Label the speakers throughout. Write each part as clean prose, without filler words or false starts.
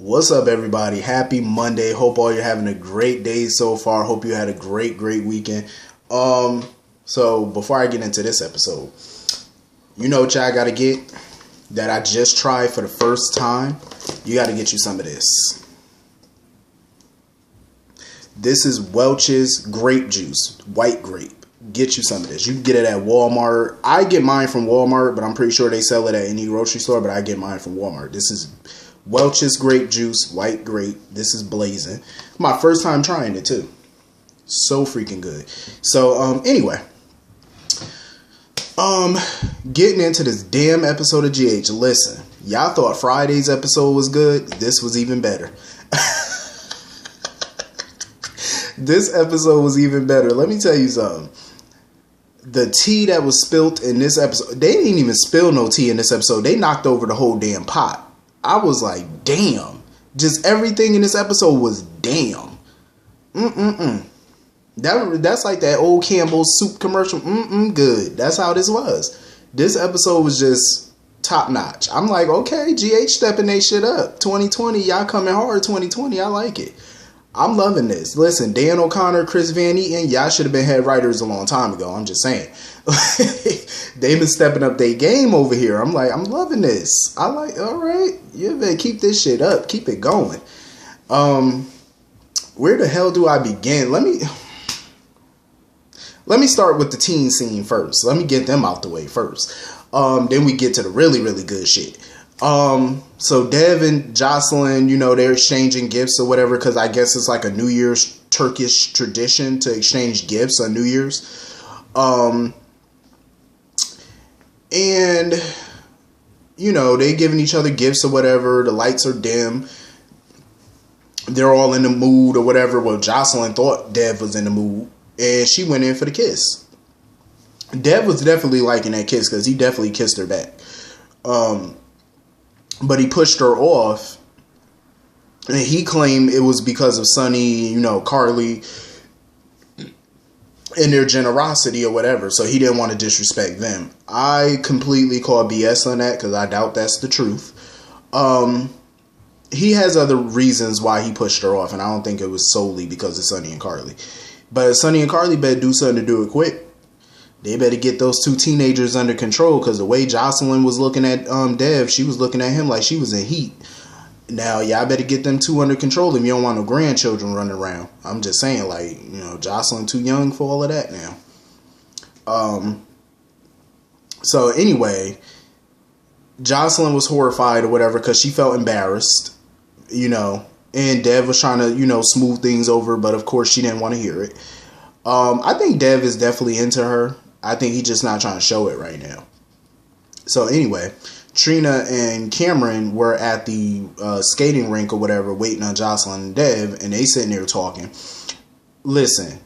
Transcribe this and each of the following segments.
Speaker 1: What's up, everybody? Happy Monday. Hope all you're having a great day so far. Hope you had a great weekend. So before I get into this episode, you know what y'all gotta get that I just tried for the first time? You gotta get you some of this. This is Welch's grape juice, white grape. Get you some of this. You can get it at Walmart. I get mine from Walmart, but I'm pretty sure they sell it at any grocery store, but I get mine from Walmart. This is Welch's grape juice, white grape. This is blazing. My first time trying it too. So freaking good. So anyway, getting into this damn episode of GH. Listen, y'all thought Friday's episode was good. This was even better. This episode was even better. Let me tell you something. The tea that was spilt in this episode, they didn't even spill no tea in this episode. They knocked over the whole damn pot. I was like, damn. Just everything in this episode was damn. That's like that old Campbell's soup commercial. Good. That's how this was. This episode was just top notch. I'm like, okay, GH stepping they shit up. 2020, y'all coming hard. 2020, I like it. I'm loving this. Listen, Dan O'Connor, Chris Van Eaton, y'all should have been head writers a long time ago. I'm just saying. They've been stepping up their game over here. I'm like, I'm loving this. I like, all right. You better keep this shit up. Keep it going. Where the hell do I begin? Let me start with the teen scene first. Let me get them out the way first. Then we get to the really good shit. So Dev and Jocelyn, you know, they're exchanging gifts or whatever, because I guess it's like a New Year's Turkish tradition to exchange gifts on New Year's. And, you know, they giving each other gifts or whatever. The lights are dim. They're all in the mood or whatever. Well, Jocelyn thought Dev was in the mood, and she went in for the kiss. Dev was definitely liking that kiss, because he definitely kissed her back. But he pushed her off, and he claimed it was because of Sonny, you know, Carly, and their generosity or whatever. So he didn't want to disrespect them. I completely call BS on that, because I doubt that's the truth. He has other reasons why he pushed her off, and I don't think it was solely because of Sonny and Carly. But Sonny and Carly better do something to do it quick. They better get those two teenagers under control, because the way Jocelyn was looking at Dev, she was looking at him like she was in heat. Now, y'all better get them two under control if you don't want no grandchildren running around. I'm just saying, like, you know, Jocelyn too young for all of that now. So anyway, Jocelyn was horrified or whatever, because she felt embarrassed, you know, and Dev was trying to, you know, smooth things over, but of course she didn't want to hear it. I think Dev is definitely into her. I think he's just not trying to show it right now. So anyway, Trina and Cameron were at the skating rink or whatever, waiting on Jocelyn and Dev, and they sitting there talking. Listen,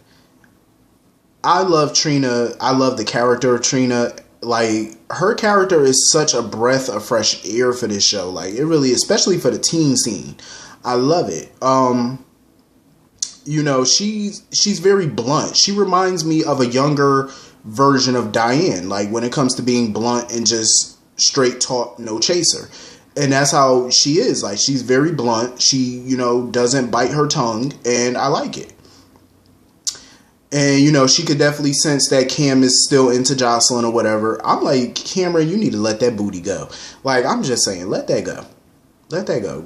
Speaker 1: I love Trina. I love the character of Trina. Like, her character is such a breath of fresh air for this show. Like, it really, especially for the teen scene. I love it. You know, she's very blunt. She reminds me of a younger version of Diane, like when it comes to being blunt and just straight talk, no chaser. And that's how she is. Like, she's very blunt. She, you know, doesn't bite her tongue, and I like it. And, you know, she could definitely sense that Cam is still into Jocelyn or whatever. I'm like, Cameron, you need to let that booty go. Like, I'm just saying, let that go. Let that go.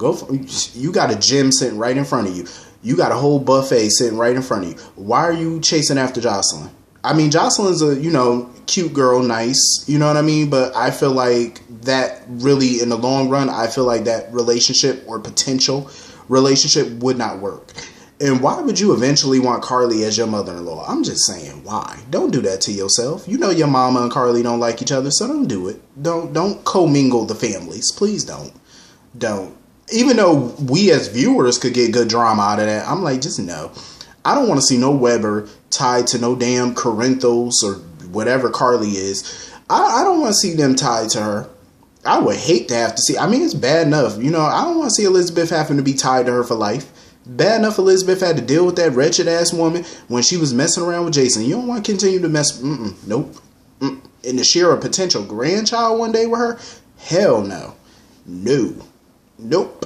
Speaker 1: You got a gym sitting right in front of you. You got a whole buffet sitting right in front of you. Why are you chasing after Jocelyn? I mean, Jocelyn's a, you know, cute girl, nice, you know what I mean? But I feel like that really, in the long run, I feel like that relationship or potential relationship would not work. And why would you eventually want Carly as your mother-in-law? I'm just saying, why? Don't do that to yourself. You know your mama and Carly don't like each other, so don't do it. Don't commingle the families. Please don't. Don't. Even though we as viewers could get good drama out of that, I'm like, just no. I don't want to see no Weber tied to no damn Corinthos or whatever Carly is. I don't want to see them tied to her. I would hate to have to see. I mean, it's bad enough. You know, I don't want to see Elizabeth having to be tied to her for life. Bad enough Elizabeth had to deal with that wretched ass woman when she was messing around with Jason. You don't want to continue to mess. Nope. And to share a potential grandchild one day with her? Hell no. No. Nope.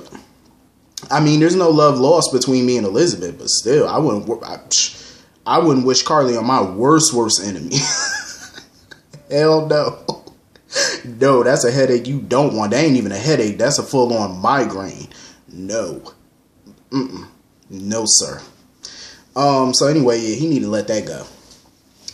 Speaker 1: I mean, there's no love lost between me and Elizabeth, but still, I wouldn't wish Carly on my worst enemy. Hell no. No, that's a headache you don't want. That ain't even a headache. That's a full-on migraine. No. No, sir. So anyway, yeah, he need to let that go.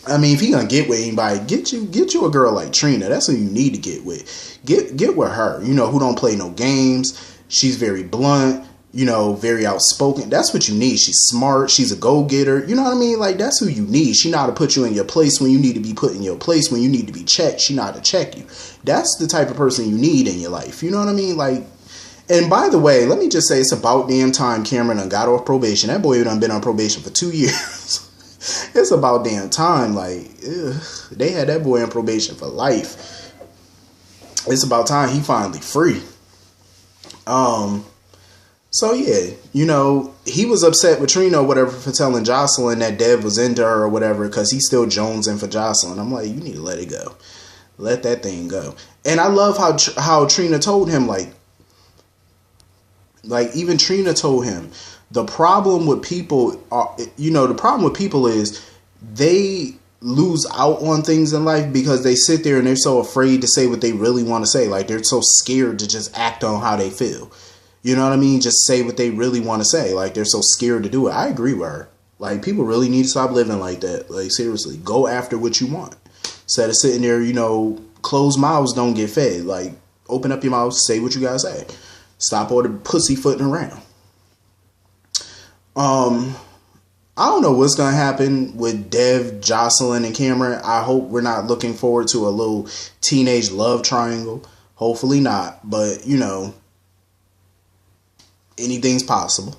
Speaker 1: I mean, if he gonna get with anybody, get you a girl like Trina. That's who you need to get with. Get with her. You know, who don't play no games. She's very blunt. You know, very outspoken. That's what you need. She's smart. She's a go-getter. You know what I mean? Like, that's who you need. She know how to put you in your place when you need to be put in your place. When you need to be checked, she know how to check you. That's the type of person you need in your life. You know what I mean? Like, and by the way, let me just say, it's about damn time Cameron done got off probation. That boy done been on probation for 2 years. It's about damn time. Like, they had that boy on probation for life. It's about time he finally free. So yeah, you know, he was upset with Trina or whatever for telling Jocelyn that Dev was into her or whatever, because he's still jonesing for Jocelyn. I'm like, you need to let it go. Let that thing go. And I love how Trina told him, like even Trina told him, the problem with people is they lose out on things in life because they sit there and they're so afraid to say what they really want to say. Like, they're so scared to just act on how they feel. You know what I mean? Just say what they really want to say. Like, they're so scared to do it. I agree with her. Like, people really need to stop living like that. Like, seriously, go after what you want. Instead of sitting there, you know, closed mouths don't get fed. Like, open up your mouth, say what you gotta say. Stop all the pussyfooting around. I don't know what's gonna happen with Dev, Jocelyn, and Cameron. I hope we're not looking forward to a little teenage love triangle. Hopefully not. But, you know, anything's possible.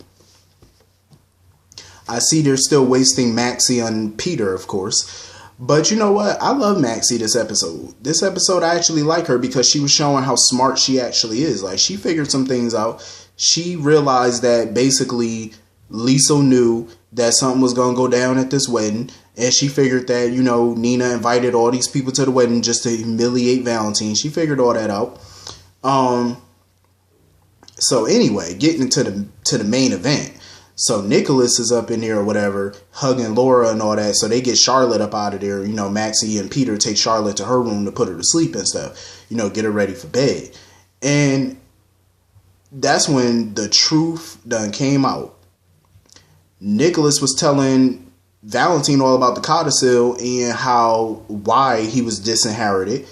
Speaker 1: I see they're still wasting Maxie on Peter, of course. But you know what? I love Maxie this episode. This episode, I actually like her because she was showing how smart she actually is. Like, she figured some things out. She realized that basically Lisa knew that something was going to go down at this wedding. And she figured that, you know, Nina invited all these people to the wedding just to humiliate Valentine. She figured all that out. So anyway, getting into the main event. So Nicholas is up in there or whatever, hugging Laura and all that. So they get Charlotte up out of there. You know, Maxie and Peter take Charlotte to her room to put her to sleep and stuff. You know, get her ready for bed. And that's when the truth done came out. Nicholas was telling Valentine all about the codicil and why he was disinherited.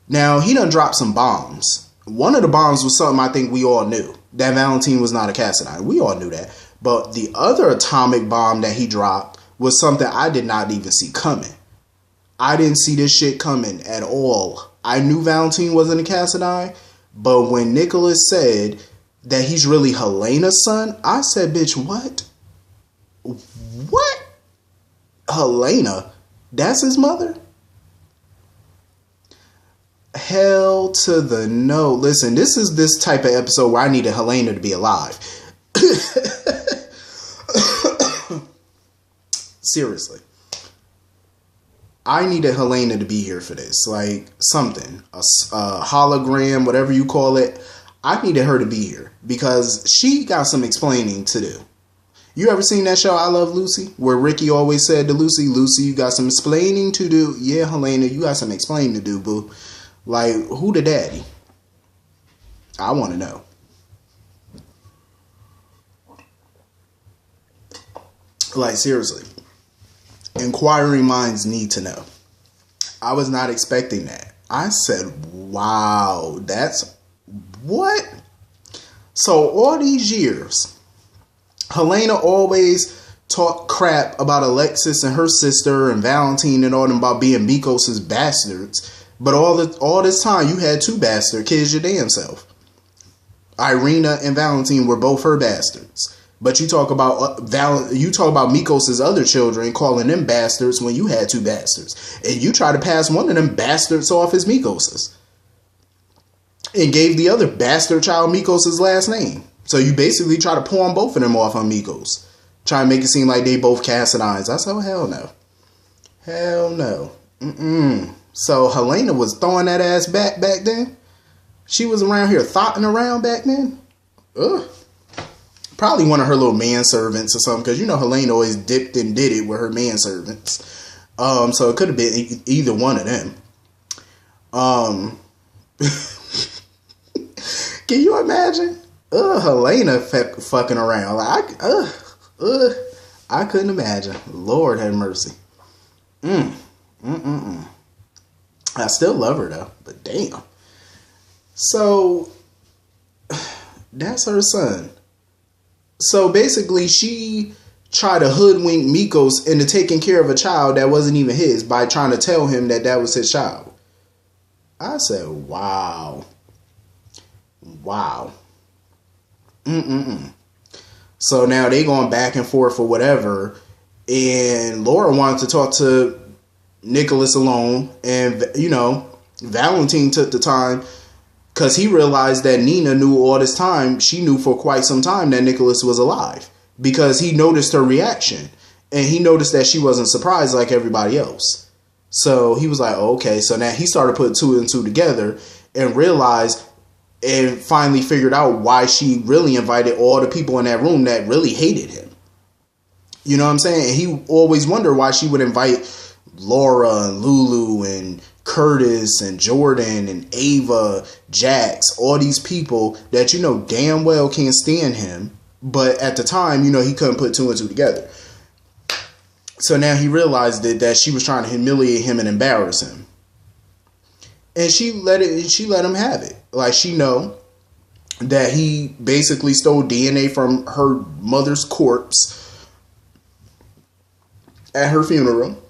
Speaker 1: Now, he done dropped some bombs. One of the bombs was something I think we all knew. That Valentine was not a Cassadine. We all knew that. But the other atomic bomb that he dropped was something I did not even see coming. I didn't see this shit coming at all. I knew Valentine wasn't a Cassadine. But when Nicholas said that he's really Helena's son, I said, bitch, what? What? Helena? That's his mother? Hell to the no. Listen, this is this type of episode where I needed Helena to be alive. Seriously. I needed Helena to be here for this. Like, something. A hologram, whatever you call it. I needed her to be here. Because she got some explaining to do. You ever seen that show, I Love Lucy? Where Ricky always said to Lucy, you got some explaining to do. Yeah, Helena, you got some explaining to do, boo. Like, who the daddy? I want to know. Like, seriously. Inquiring minds need to know. I was not expecting that. I said, wow, that's... What? So, all these years, Helena always talked crap about Alexis and her sister and Valentine and all them about being Mikos's bastards. But all this time, you had two bastard kids your damn self. Irina and Valentine were both her bastards. But you talk about Mikos's other children, calling them bastards when you had two bastards. And you try to pass one of them bastards off as Mikos's. And gave the other bastard child Mikos's last name. So you basically try to pawn both of them off on Mikos. Try to make it seem like they both Cassadines. I said, oh, hell no. Hell no. So Helena was throwing that ass back then. She was around here thotting around back then. Ugh. Probably one of her little manservants or something, because you know Helene always dipped and did it with her manservants. So it could have been either one of them. Can you imagine? Helena fucking around. Like, I couldn't imagine. Lord have mercy. I still love her though, but damn. So that's her son. So basically, she tried to hoodwink Mikos into taking care of a child that wasn't even his by trying to tell him that that was his child. I said, wow. So now they going back and forth or whatever, and Laura wanted to talk to Nicholas alone, and you know, Valentine took the time because he realized that Nina knew all this time. She knew for quite some time that Nicholas was alive because he noticed her reaction, and he noticed that she wasn't surprised like everybody else. So he was like, oh, okay. So now he started putting two and two together and realized and finally figured out why she really invited all the people in that room that really hated him. You know what I'm saying? And he always wondered why she would invite Laura and Lulu and Curtis and Jordan and Ava, Jax, all these people that you know damn well can't stand him. But at the time, you know, he couldn't put two and two together. So now he realized that she was trying to humiliate him and embarrass him. And she let him have it. Like, she know that he basically stole DNA from her mother's corpse at her funeral.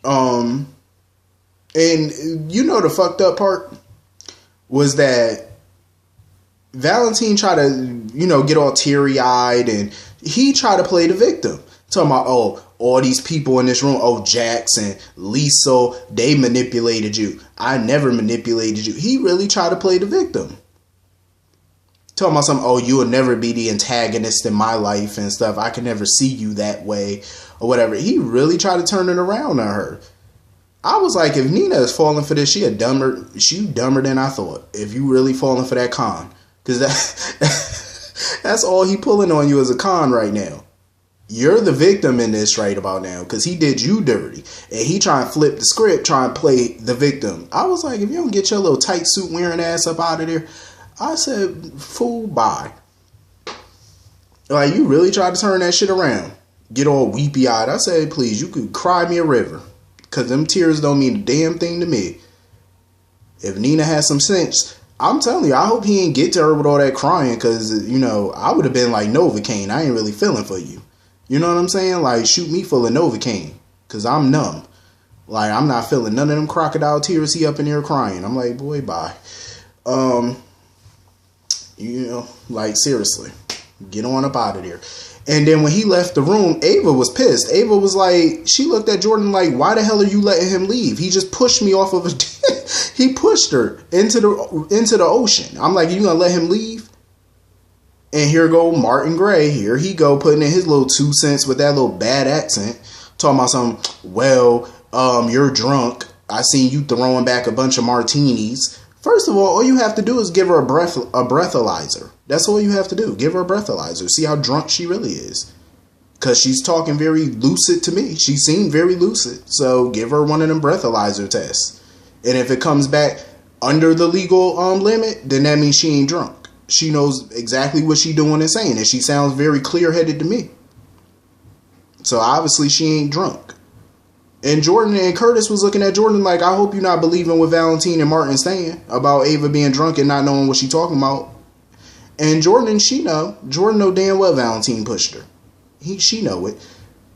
Speaker 1: And you know the fucked up part was that Valentine tried to, you know, get all teary-eyed, and he tried to play the victim. Talking about, oh, all these people in this room, oh, Jax and Lisa, they manipulated you. I never manipulated you. He really tried to play the victim. Talking about something, oh, you will never be the antagonist in my life and stuff. I can never see you that way or whatever. He really tried to turn it around on her. I was like, if Nina is falling for this, she dumber than I thought. If you really falling for that con. Because that's all he pulling on you as a con right now. You're the victim in this right about now because he did you dirty. And he trying to flip the script, trying to play the victim. I was like, if you don't get your little tight suit wearing ass up out of there, I said, fool, bye. Like, you really tried to turn that shit around. Get all weepy eyed. I said, please, you could cry me a river. Because them tears don't mean a damn thing to me. If Nina has some sense, I'm telling you, I hope he ain't get to her with all that crying. Because, you know, I would have been like Novocaine. I ain't really feeling for you. You know what I'm saying? Like, shoot me full of Novocaine. Because I'm numb. Like, I'm not feeling none of them crocodile tears he up in here crying. I'm like, boy, bye. You know, like, seriously. Get on up out of there. And then when he left the room, Ava was pissed. Ava was like, she looked at Jordan like, why the hell are you letting him leave? He just pushed me off of a... He pushed her into the ocean. I'm like, you gonna let him leave? And here go Martin Gray. Here he go putting in his little 2 cents with that little bad accent. Talking about something, well, you're drunk. I seen you throwing back a bunch of martinis. First of all you have to do is give her a breathalyzer. That's all you have to do. Give her a breathalyzer. See how drunk she really is. Because she's talking very lucid to me. She seemed very lucid. So give her one of them breathalyzer tests. And if it comes back under the legal limit, then that means she ain't drunk. She knows exactly what she's doing and saying. And she sounds very clear-headed to me. So obviously she ain't drunk. And Jordan and Curtis was looking at Jordan like, I hope you're not believing what Valentine and Martin saying about Ava being drunk and not knowing what she talking about. And Jordan, she know. Jordan know damn well Valentine pushed her. She know it.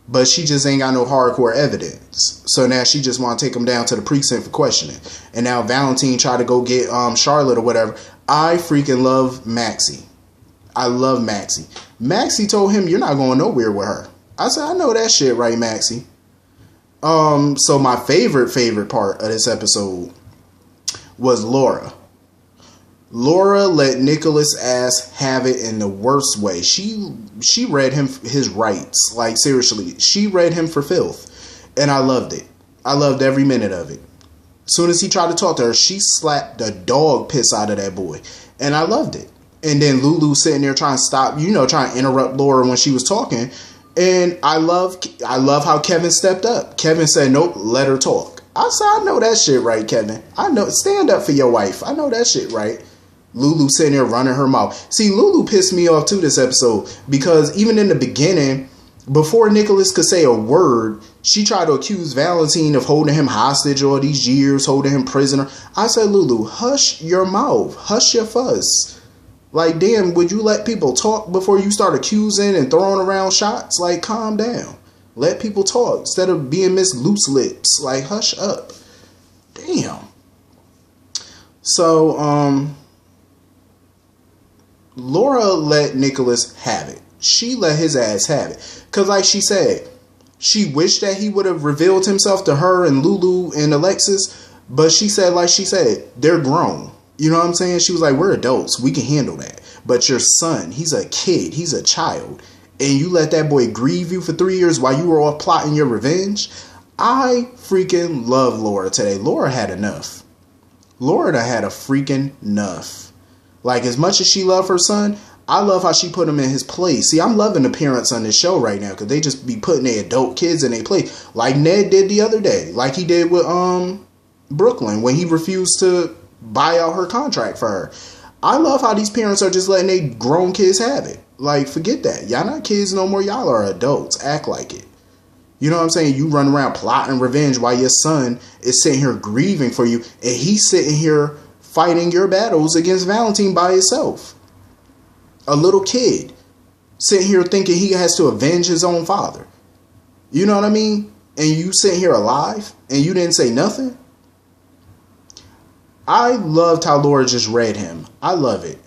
Speaker 1: But she just ain't got no hardcore evidence. So now she just want to take him down to the precinct for questioning. And now Valentine tried to go get Charlotte or whatever. I freaking love Maxie. I love Maxie. Maxie told him, you're not going nowhere with her. I said, I know that shit, right, Maxie? So my favorite part of this episode was Laura. Laura let Nicholas' ass have it in the worst way. She read him his rights. Like, seriously. She read him for filth. And I loved it. I loved every minute of it. As soon as he tried to talk to her, she slapped the dog piss out of that boy. And I loved it. And then Lulu sitting there trying to stop, trying to interrupt Laura when she was talking. And I love how Kevin stepped up. Kevin said, nope, let her talk. I said, I know that shit right, Kevin. I know, stand up for your wife. I know that shit right. Lulu sitting there running her mouth. See, Lulu pissed me off too this episode, because even in the beginning, before Nicholas could say a word, she tried to accuse Valentine of holding him hostage all these years, holding him prisoner. I said, Lulu, hush your mouth. Hush your fuss. Like, damn, would you let people talk before you start accusing and throwing around shots? Like, calm down. Let people talk instead of being Miss Loose Lips. Like, hush up. Damn. So, Laura let Nicholas have it. She let his ass have it. Because like she said, she wished that he would have revealed himself to her and Lulu and Alexis. But she said, they're grown. You know what I'm saying? She was like, we're adults. We can handle that. But your son, he's a kid. He's a child. And you let that boy grieve you for 3 years while you were all plotting your revenge? I freaking love Laura today. Laura had enough. Laura had a freaking enough. Like, as much as she loved her son, I love how she put him in his place. See, I'm loving the parents on this show right now, because they just be putting their adult kids in their place. Like Ned did the other day. Like he did with Brooklyn when he refused to buy out her contract for her. I love how these parents are just letting their grown kids have it. Like, forget that. Y'all not kids no more. Y'all are adults. Act like it. You know what I'm saying? You run around plotting revenge while your son is sitting here grieving for you, and he's sitting here fighting your battles against Valentine by himself. A little kid sitting here thinking he has to avenge his own father. You know what I mean? And you sitting here alive and you didn't say nothing? I loved how Laura just read him. I love it.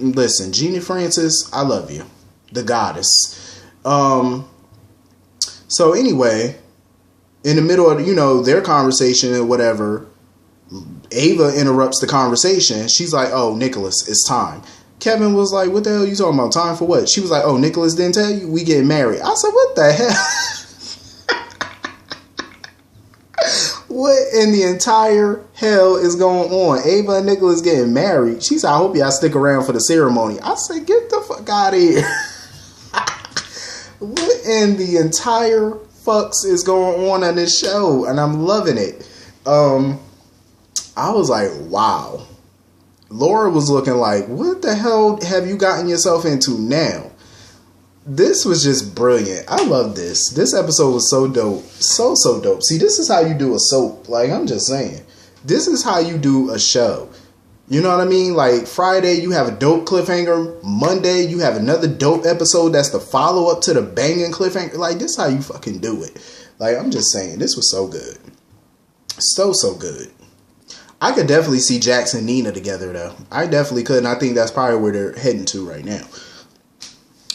Speaker 1: Listen, Jeannie Francis, I love you. The goddess. So anyway, in the middle of, their conversation or whatever, Ava interrupts the conversation. She's like, oh, Nicholas, it's time. Kevin was like, what the hell are you talking about? Time for what? She was like, oh, Nicholas didn't tell you? We getting married. I said, what the hell? What in the entire hell is going on? Ava and Nicholas getting married. She said, I hope y'all stick around for the ceremony. I said, get the fuck out of here. What in the entire fucks is going on this show? And I'm loving it. I was like, wow. Laura was looking like, what the hell have you gotten yourself into now? This was just brilliant. I love this. This episode was so dope. So dope. See, this is how you do a soap. Like, I'm just saying. This is how you do a show. You know what I mean? Like, Friday, you have a dope cliffhanger. Monday, you have another dope episode that's the follow-up to the banging cliffhanger. Like, this is how you fucking do it. Like, I'm just saying. This was so good. So good. I could definitely see Jax and Nina together, though. I definitely could, and I think that's probably where they're heading to right now.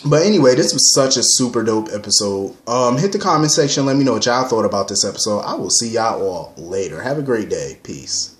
Speaker 1: But anyway, this was such a super dope episode. Hit the comment section. Let me know what y'all thought about this episode. I will see y'all all later. Have a great day. Peace.